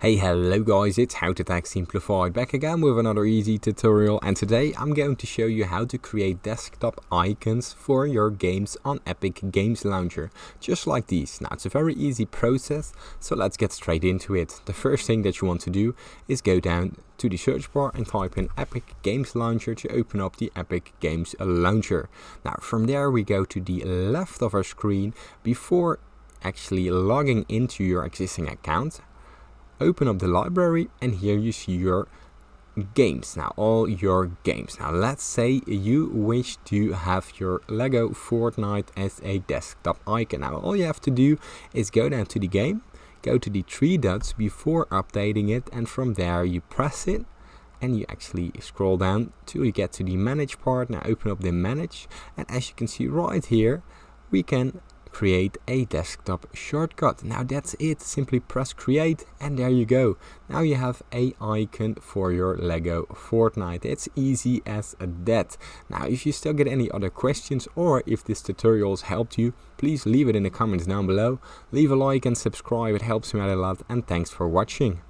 Hey, hello guys, it's How to Tech Simplified back again with another easy tutorial, and today I'm going to show you how to create desktop icons for your games on Epic Games Launcher, just like these. Now it's a very easy process, so let's get straight into it. The first thing that you want to do is go down to the search bar and type in Epic Games Launcher to open up the Epic Games Launcher. Now from there we go to the left of our screen. Before actually logging into your existing account, open up the library, and here you see your games. Now all your games. Now let's say you wish to have your Lego Fortnite as a desktop icon. Now all you have to do is go down to the game, go to the three dots before updating it, and from there you press it and you actually scroll down till you get to the manage part. Now open up the manage, and as you can see right here, we can create a desktop shortcut. Now that's it, simply press create and there you go. Now you have a icon for your Lego Fortnite. It's easy as that. Now if you still get any other questions, or if this tutorial has helped you, please leave it in the comments down below. Leave a like and subscribe, it helps me out a lot, and thanks for watching.